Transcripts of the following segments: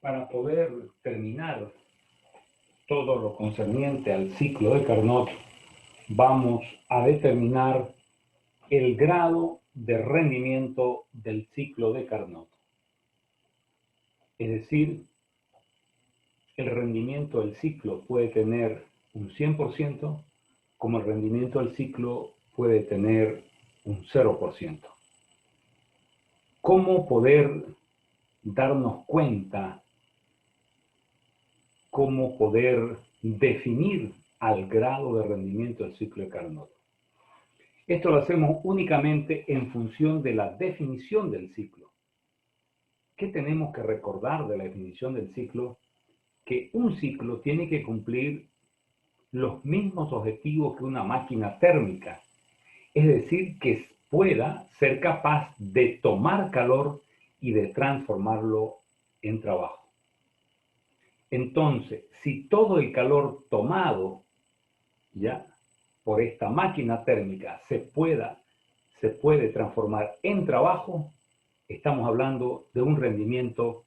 Para poder terminar todo lo concerniente al ciclo de Carnot, vamos a determinar el grado de rendimiento del ciclo de Carnot. Es decir, el rendimiento del ciclo puede tener un 100%, como el rendimiento del ciclo puede tener un 0%. ¿Cómo poder darnos cuenta, cómo poder definir al grado de rendimiento del ciclo de Carnot? Esto lo hacemos únicamente en función de la definición del ciclo. ¿Qué tenemos que recordar de la definición del ciclo? Que un ciclo tiene que cumplir los mismos objetivos que una máquina térmica, es decir, que pueda ser capaz de tomar calor y de transformarlo en trabajo. Entonces, si todo el calor tomado ya por esta máquina térmica se puede transformar en trabajo, estamos hablando de un rendimiento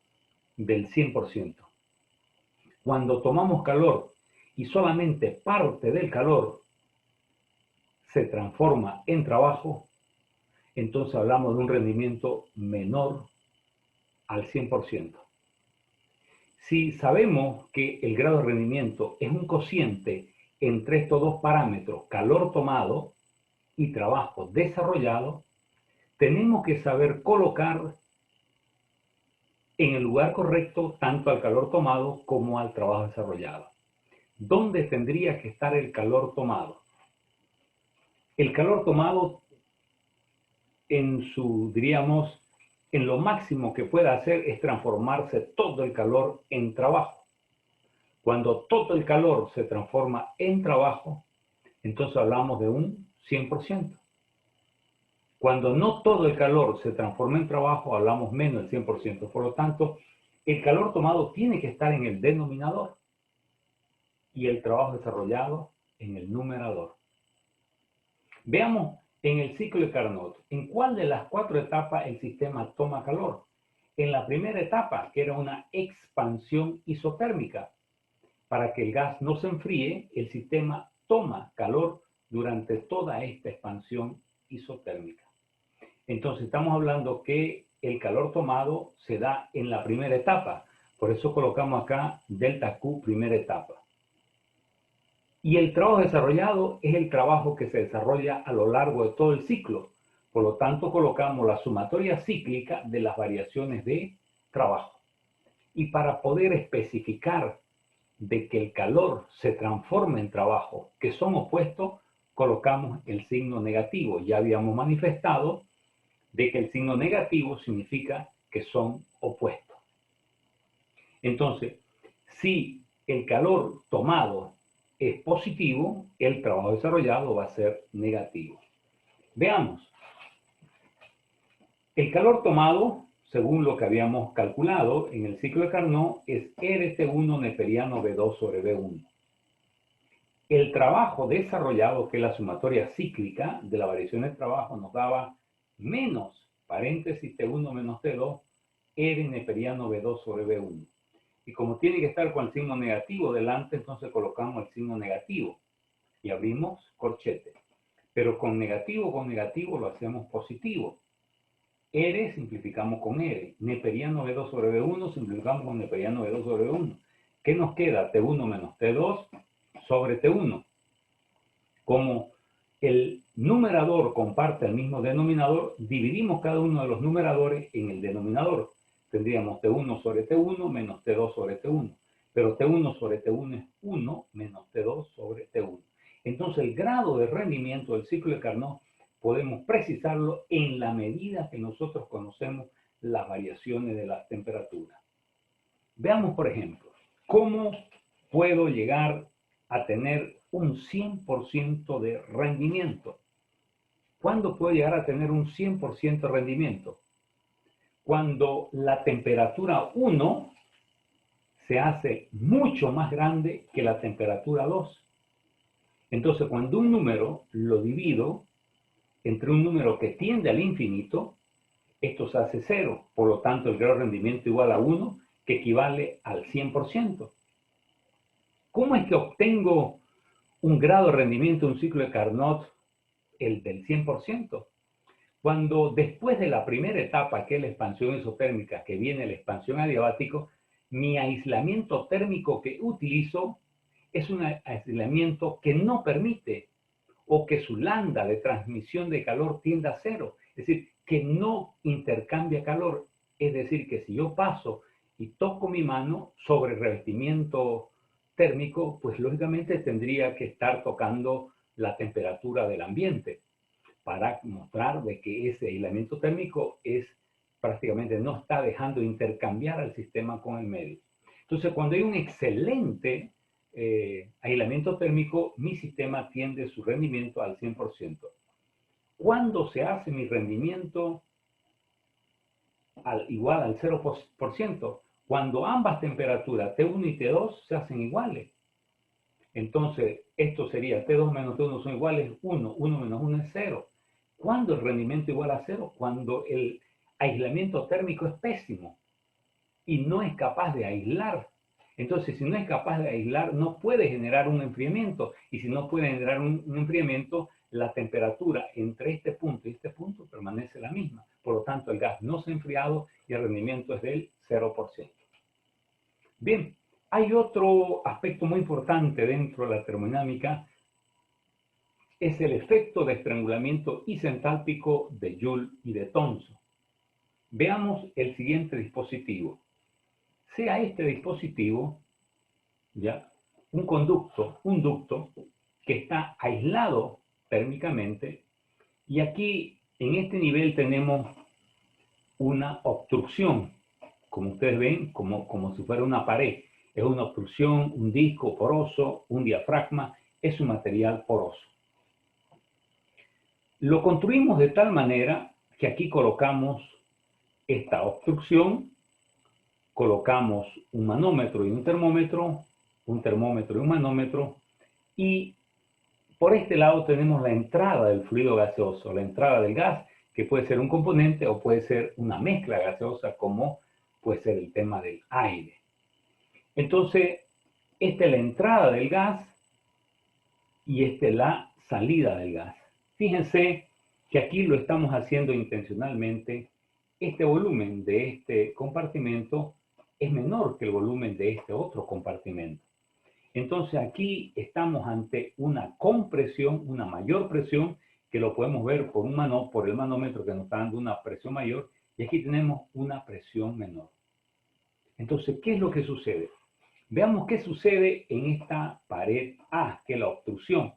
del 100%. Cuando tomamos calor y solamente parte del calor se transforma en trabajo, entonces hablamos de un rendimiento menor al 100%. Si sabemos que el grado de rendimiento es un cociente entre estos dos parámetros, calor tomado y trabajo desarrollado, tenemos que saber colocar en el lugar correcto tanto al calor tomado como al trabajo desarrollado. ¿Dónde tendría que estar el calor tomado? El calor tomado diríamos, en lo máximo que pueda hacer es transformarse todo el calor en trabajo. Cuando todo el calor se transforma en trabajo, entonces hablamos de un 100%. Cuando no todo el calor se transforma en trabajo, hablamos menos del 100%. Por lo tanto, el calor tomado tiene que estar en el denominador y el trabajo desarrollado en el numerador. Veamos en el ciclo de Carnot, ¿en cuál de las 4 etapas el sistema toma calor? En la primera etapa, que era una expansión isotérmica. Para que el gas no se enfríe, el sistema toma calor durante toda esta expansión isotérmica. Entonces estamos hablando que el calor tomado se da en la primera etapa. Por eso colocamos acá delta Q primera etapa. Y el trabajo desarrollado es el trabajo que se desarrolla a lo largo de todo el ciclo. Por lo tanto, colocamos la sumatoria cíclica de las variaciones de trabajo. Y para poder especificar de que el calor se transforme en trabajo, que son opuestos, colocamos el signo negativo. Ya habíamos manifestado de que el signo negativo significa que son opuestos. Entonces, si el calor tomado es positivo, el trabajo desarrollado va a ser negativo. Veamos. El calor tomado, según lo que habíamos calculado en el ciclo de Carnot, es RT1 neperiano V2 sobre V1. El trabajo desarrollado, que es la sumatoria cíclica de la variación de trabajo, nos daba menos, paréntesis T1 menos T2, R neperiano V2 sobre V1. Y como tiene que estar con el signo negativo delante, entonces colocamos el signo negativo y abrimos corchete. Pero con negativo lo hacemos positivo. R simplificamos con R. Neperiano V2 sobre V1 simplificamos con neperiano V2 sobre V1. ¿Qué nos queda? T1 menos T2 sobre T1. Como el numerador comparte el mismo denominador, dividimos cada uno de los numeradores en el denominador. Tendríamos T1 sobre T1 menos T2 sobre T1. Pero T1 sobre T1 es 1 menos T2 sobre T1. Entonces el grado de rendimiento del ciclo de Carnot podemos precisarlo en la medida que nosotros conocemos las variaciones de las temperaturas. Veamos, por ejemplo, cómo puedo llegar a tener un 100% de rendimiento. ¿Cuándo puedo llegar a tener un 100% de rendimiento? Cuando la temperatura 1 se hace mucho más grande que la temperatura 2. Entonces, cuando un número lo divido entre un número que tiende al infinito, esto se hace 0. Por lo tanto, el grado de rendimiento igual a 1, que equivale al 100%. ¿Cómo es que obtengo un grado de rendimiento de un ciclo de Carnot, el del 100%? Cuando después de la primera etapa, que es la expansión isotérmica, que viene la expansión adiabático, mi aislamiento térmico que utilizo es un aislamiento que no permite o que su lambda de transmisión de calor tiende a cero, es decir, que no intercambia calor. Es decir, que si yo paso y toco mi mano sobre revestimiento térmico, pues lógicamente tendría que estar tocando la temperatura del ambiente para mostrar de que ese aislamiento térmico es prácticamente no está dejando intercambiar al sistema con el medio. Entonces, cuando hay un excelente aislamiento térmico, mi sistema tiende su rendimiento al 100%. ¿Cuándo se hace mi rendimiento igual al 0%? Cuando ambas temperaturas, T1 y T2, se hacen iguales. Entonces, esto sería T2 menos T1 son iguales 1, 1 menos 1 es 0. ¿Cuándo el rendimiento igual a 0? Cuando el aislamiento térmico es pésimo y no es capaz de aislar. Entonces, si no es capaz de aislar, no puede generar un enfriamiento. Y si no puede generar un enfriamiento, la temperatura entre este punto y este punto permanece la misma. Por lo tanto, el gas no se ha enfriado y el rendimiento es del 0%. Bien, hay otro aspecto muy importante dentro de la termodinámica, es el efecto de estrangulamiento isentálpico de Joule y de Thomson. Veamos el siguiente dispositivo. Sea este dispositivo, ¿ya?, un ducto que está aislado térmicamente, y aquí en este nivel tenemos una obstrucción, como ustedes ven, como si fuera una pared. Es una obstrucción, un disco poroso, un diafragma, es un material poroso. Lo construimos de tal manera que aquí colocamos esta obstrucción, colocamos un manómetro y un termómetro y un manómetro, y por este lado tenemos la entrada del fluido gaseoso, la entrada del gas, que puede ser un componente o puede ser una mezcla gaseosa, como puede ser el tema del aire. Entonces, esta es la entrada del gas y esta es la salida del gas. Fíjense que aquí lo estamos haciendo intencionalmente. Este volumen de este compartimento es menor que el volumen de este otro compartimento. Entonces aquí estamos ante una compresión, una mayor presión, que lo podemos ver por el manómetro que nos está dando una presión mayor, y aquí tenemos una presión menor. Entonces, ¿qué es lo que sucede? Veamos qué sucede en esta pared A, que es la obstrucción.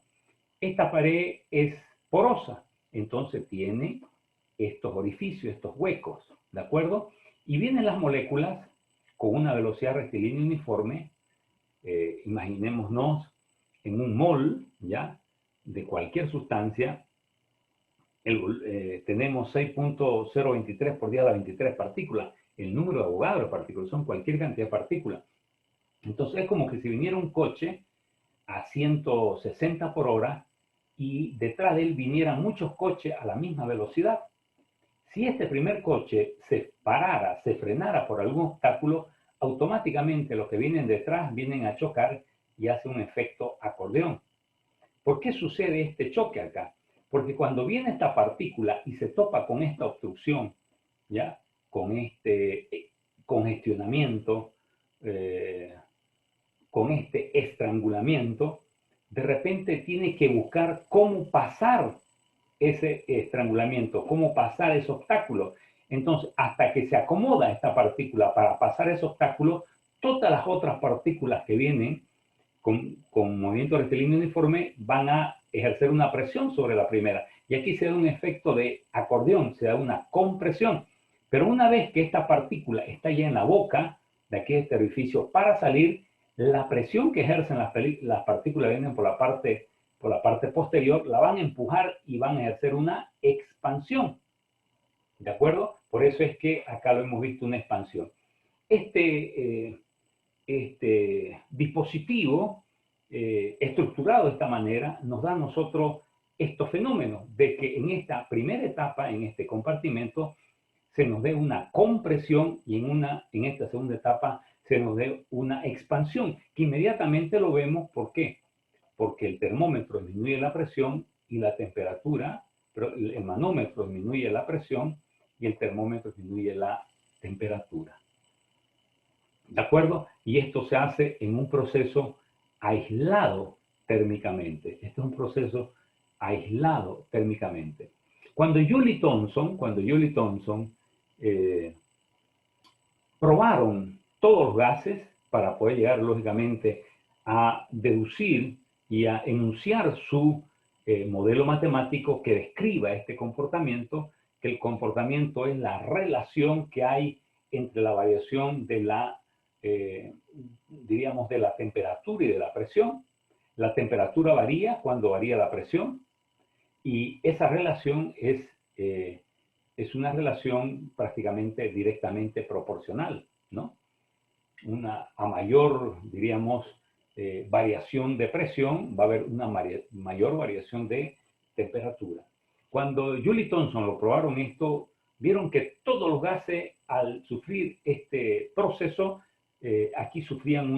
Esta pared es porosa, entonces tiene estos orificios, estos huecos, ¿de acuerdo? Y vienen las moléculas con una velocidad rectilínea uniforme. Imaginémonos en un mol, ¿ya?, de cualquier sustancia, tenemos 6.023 por 10 a la 23 partículas. El número de Avogadro de partículas son cualquier cantidad de partículas. Entonces es como que si viniera un coche a 160 por hora y detrás de él vinieran muchos coches a la misma velocidad. Si este primer coche se parara, se frenara por algún obstáculo, automáticamente los que vienen detrás vienen a chocar y hace un efecto acordeón. ¿Por qué sucede este choque acá? Porque cuando viene esta partícula y se topa con esta obstrucción, ¿ya?, con este congestionamiento, con este estrangulamiento, de repente tiene que buscar cómo pasar ese estrangulamiento, cómo pasar ese obstáculo. Entonces, hasta que se acomoda esta partícula para pasar ese obstáculo, todas las otras partículas que vienen con movimiento rectilíneo uniforme van a ejercer una presión sobre la primera. Y aquí se da un efecto de acordeón, se da una compresión. Pero una vez que esta partícula está ya en la boca de aquí este orificio para salir, la presión que ejercen las partículas que vienen por la parte posterior, la van a empujar y van a ejercer una expansión. ¿De acuerdo? Por eso es que acá lo hemos visto, una expansión. Este dispositivo estructurado de esta manera nos da a nosotros estos fenómenos de que en esta primera etapa, en este compartimento, se nos dé una compresión y en esta segunda etapa se nos dé una expansión, que inmediatamente lo vemos. ¿Por qué? Porque el termómetro disminuye la presión y la temperatura, pero el manómetro disminuye la presión y el termómetro disminuye la temperatura. ¿De acuerdo? Y esto se hace en un proceso aislado térmicamente. Este es un proceso aislado térmicamente. Cuando Joule y Thomson probaron todos los gases para poder llegar lógicamente a deducir y a enunciar su modelo matemático que describa este comportamiento, que el comportamiento es la relación que hay entre la variación de la, diríamos, de la temperatura y de la presión. La temperatura varía cuando varía la presión y esa relación es una relación prácticamente directamente proporcional, ¿no? A mayor, diríamos, variación de presión, va a haber una mayor variación de temperatura. Cuando Joule y Thomson lo probaron esto, vieron que todos los gases, al sufrir este proceso, aquí sufrían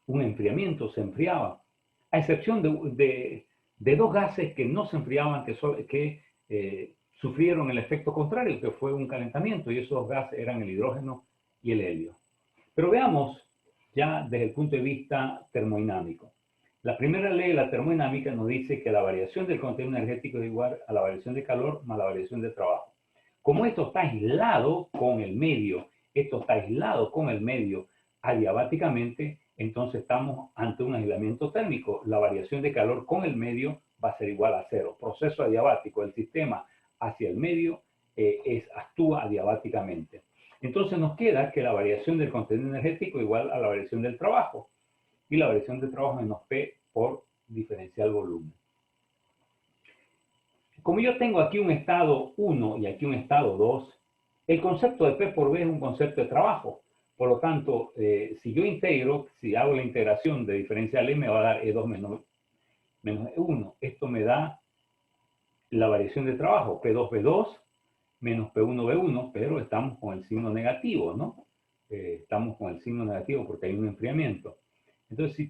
un enfriamiento, se enfriaban, a excepción de dos gases que no se enfriaban, que sufrieron el efecto contrario, que fue un calentamiento, y esos dos gases eran el hidrógeno y el helio. Pero veamos ya desde el punto de vista termodinámico. La primera ley de la termodinámica nos dice que la variación del contenido energético es igual a la variación de calor más la variación de trabajo. Como esto está aislado con el medio, adiabáticamente, entonces estamos ante un aislamiento térmico. La variación de calor con el medio va a ser igual a cero. Proceso adiabático, el sistema hacia el medio actúa adiabáticamente. Entonces nos queda que la variación del contenido energético es igual a la variación del trabajo. Y la variación del trabajo menos P por diferencial volumen. Como yo tengo aquí un estado 1 y aquí un estado 2, el concepto de P por B es un concepto de trabajo. Por lo tanto, si yo integro, si hago la integración de diferencial E, me va a dar E2 menos E1. Esto me da la variación de trabajo, P2B2 menos P1B1, pero estamos con el signo negativo, ¿no? Estamos con el signo negativo porque hay un enfriamiento. Entonces, si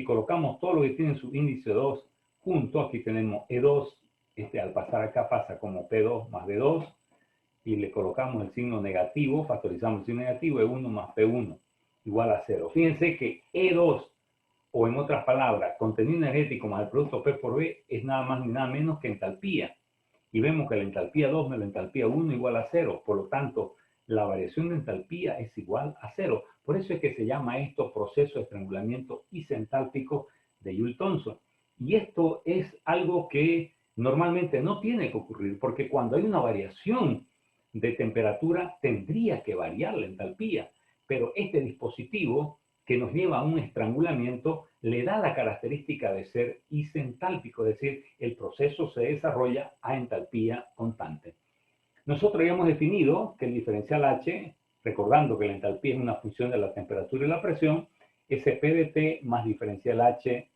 colocamos todo lo que tiene su índice 2 junto, aquí tenemos E2, al pasar acá pasa como P2 más B2, y le colocamos el signo negativo, factorizamos el signo negativo, E1 más P1 igual a 0. Fíjense que E2, o en otras palabras, contenido energético más el producto P por B, es nada más ni nada menos que entalpía. Y vemos que la entalpía 2 menos la entalpía 1 igual a 0. Por lo tanto, la variación de entalpía es igual a 0. Por eso es que se llama esto proceso de estrangulamiento isentálpico de Joule-Thomson. Y esto es algo que normalmente no tiene que ocurrir, porque cuando hay una variación de temperatura tendría que variar la entalpía. Pero este dispositivo que nos lleva a un estrangulamiento le da la característica de ser isentálpico, es decir, el proceso se desarrolla a entalpía constante. Nosotros ya hemos definido que el diferencial H, recordando que la entalpía es una función de la temperatura y la presión, es P de T más diferencial H,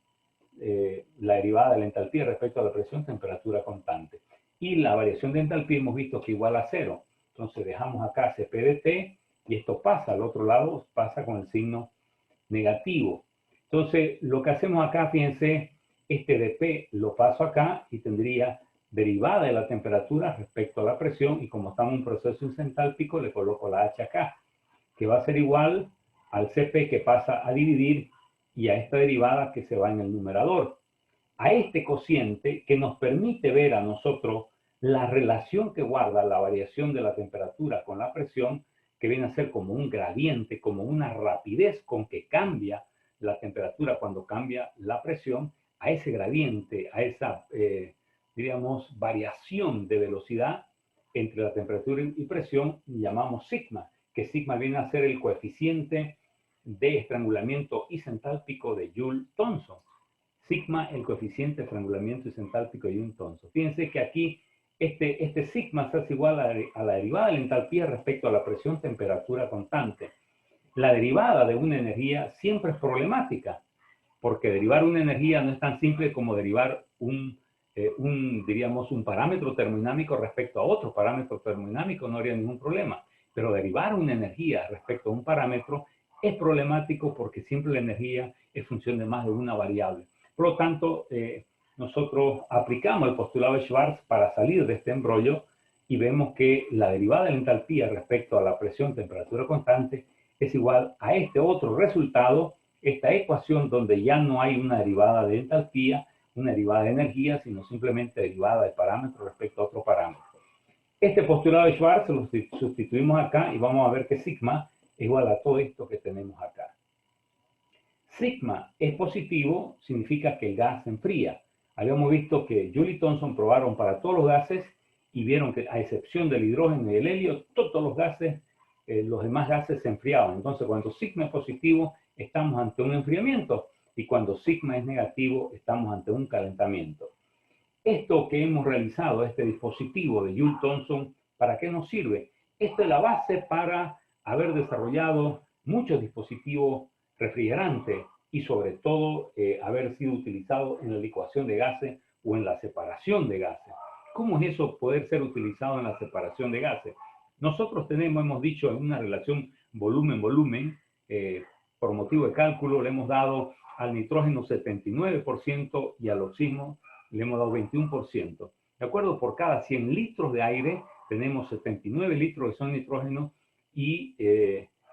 la derivada de la entalpía respecto a la presión, temperatura constante. Y la variación de entalpía hemos visto que igual a 0. Entonces dejamos acá Cp de T y esto pasa al otro lado, pasa con el signo negativo. Entonces, lo que hacemos acá, fíjense, este de P lo paso acá y tendría derivada de la temperatura respecto a la presión, y como estamos en un proceso isentálpico, le coloco la H acá, que va a ser igual al Cp que pasa a dividir y a esta derivada que se va en el numerador. A este cociente que nos permite ver a nosotros la relación que guarda la variación de la temperatura con la presión, que viene a ser como un gradiente, como una rapidez con que cambia la temperatura cuando cambia la presión, a ese gradiente, a esa, diríamos, variación de velocidad entre la temperatura y presión, llamamos sigma, que sigma viene a ser el coeficiente de estrangulamiento isentálpico de Joule-Thomson. Sigma, el coeficiente de estrangulamiento isentálpico de Joule-Thomson. Fíjense que aquí este sigma se hace igual a la derivada de la entalpía respecto a la presión, temperatura constante. La derivada de una energía siempre es problemática, porque derivar una energía no es tan simple como derivar un diríamos, un parámetro termodinámico respecto a otro parámetro termodinámico, no habría ningún problema. Pero derivar una energía respecto a un parámetro es problemático porque siempre la energía es función de más de una variable. Por lo tanto, nosotros aplicamos el postulado de Schwarz para salir de este embrollo y vemos que la derivada de la entalpía respecto a la presión, temperatura constante es igual a este otro resultado, esta ecuación donde ya no hay una derivada de entalpía, una derivada de energía, sino simplemente derivada de parámetro respecto a otro parámetro. Este postulado de Schwarz lo sustituimos acá y vamos a ver que sigma es igual a todo esto que tenemos acá. Sigma es positivo, significa que el gas se enfría. Habíamos visto que Joule y Thomson probaron para todos los gases y vieron que, a excepción del hidrógeno y del helio, todos los gases, los demás gases se enfriaban. Entonces, cuando sigma es positivo, estamos ante un enfriamiento, y cuando sigma es negativo, estamos ante un calentamiento. Esto que hemos realizado, este dispositivo de Joule-Thomson, ¿para qué nos sirve? Esta es la base para haber desarrollado muchos dispositivos refrigerantes y sobre todo haber sido utilizado en la licuación de gases o en la separación de gases. ¿Cómo es eso poder ser utilizado en la separación de gases? Nosotros hemos dicho, en una relación volumen-volumen, por motivo de cálculo le hemos dado al nitrógeno 79% y al oxígeno le hemos dado 21%. ¿De acuerdo? Por cada 100 litros de aire tenemos 79 litros que son nitrógeno y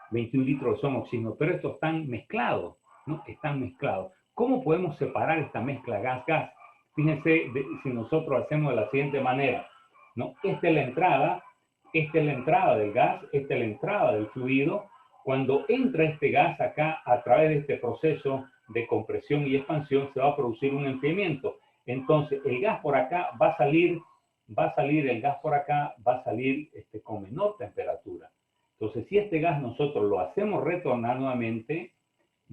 21 litros que son oxígeno, pero estos están mezclados, ¿no? Están mezclados. ¿Cómo podemos separar esta mezcla gas-gas? Fíjense si nosotros hacemos de la siguiente manera, ¿no? Esta es la entrada del gas, esta es la entrada del fluido. Cuando entra este gas acá, a través de este proceso de compresión y expansión, se va a producir un enfriamiento. Entonces, el gas por acá va a salir el gas por acá, va a salir con menor temperatura. Entonces, si este gas nosotros lo hacemos retornar nuevamente,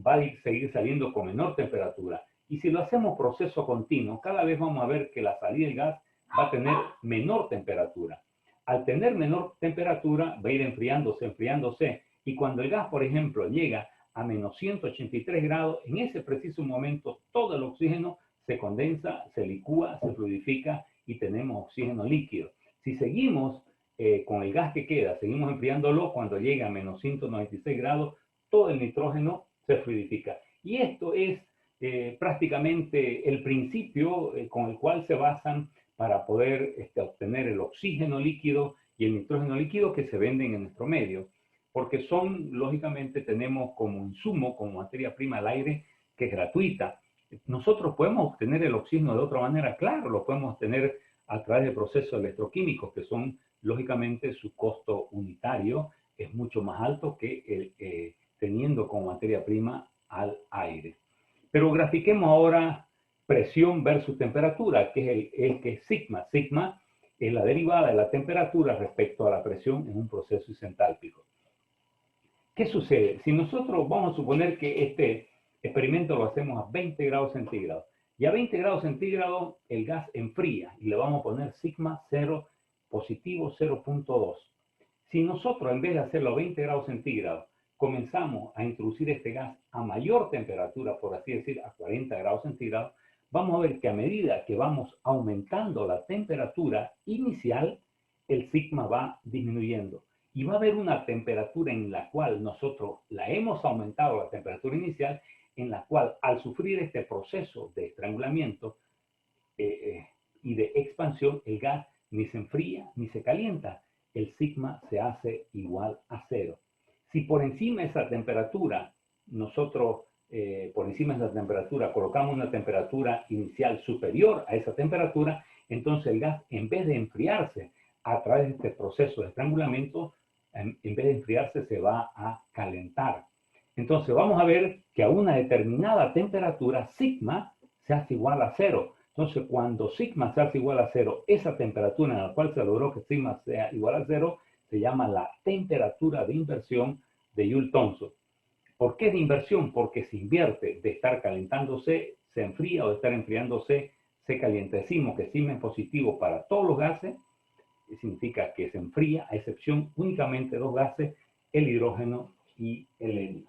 va a seguir saliendo con menor temperatura. Y si lo hacemos proceso continuo, cada vez vamos a ver que la salida del gas va a tener menor temperatura. Al tener menor temperatura, va a ir enfriándose. Y cuando el gas, por ejemplo, llega a menos 183 grados, en ese preciso momento todo el oxígeno se condensa, se licúa, se fluidifica y tenemos oxígeno líquido. Si seguimos con el gas que queda, seguimos enfriándolo, cuando llega a menos 196 grados, todo el nitrógeno se fluidifica. Y esto es prácticamente el principio con el cual se basan para poder obtener el oxígeno líquido y el nitrógeno líquido que se venden en nuestro medio. Porque lógicamente, tenemos como insumo, como materia prima al aire, que es gratuita. Nosotros podemos obtener el oxígeno de otra manera, claro, lo podemos obtener a través de procesos electroquímicos que son, lógicamente, su costo unitario es mucho más alto que teniendo como materia prima al aire. Pero grafiquemos ahora presión versus temperatura, que es sigma. Sigma es la derivada de la temperatura respecto a la presión en un proceso isentálpico. ¿Qué sucede? Si nosotros vamos a suponer que este experimento lo hacemos a 20 grados centígrados y a 20 grados centígrados el gas enfría y le vamos a poner sigma 0 positivo 0.2. Si nosotros en vez de hacerlo a 20 grados centígrados comenzamos a introducir este gas a mayor temperatura, por así decir, a 40 grados centígrados, vamos a ver que a medida que vamos aumentando la temperatura inicial, el sigma va disminuyendo. Y va a haber una temperatura en la cual nosotros la hemos aumentado, la temperatura inicial, en la cual al sufrir este proceso de estrangulamiento y de expansión, el gas ni se enfría ni se calienta. El sigma se hace igual a 0. Si por encima de esa temperatura, nosotros por encima de esa temperatura colocamos una temperatura inicial superior a esa temperatura, entonces el gas, en vez de enfriarse a través de este proceso de estrangulamiento, en vez de enfriarse se va a calentar. Entonces vamos a ver que a una determinada temperatura sigma se hace igual a 0. Entonces cuando sigma se hace igual a 0, esa temperatura en la cual se logró que sigma sea igual a 0 se llama la temperatura de inversión de Joule-Thomson. ¿Por qué de inversión? Porque se invierte de estar calentándose, se enfría, o de estar enfriándose, se calienta. Decimos que sigma es positivo para todos los gases, significa que se enfría, a excepción únicamente de dos gases, el hidrógeno y el helio.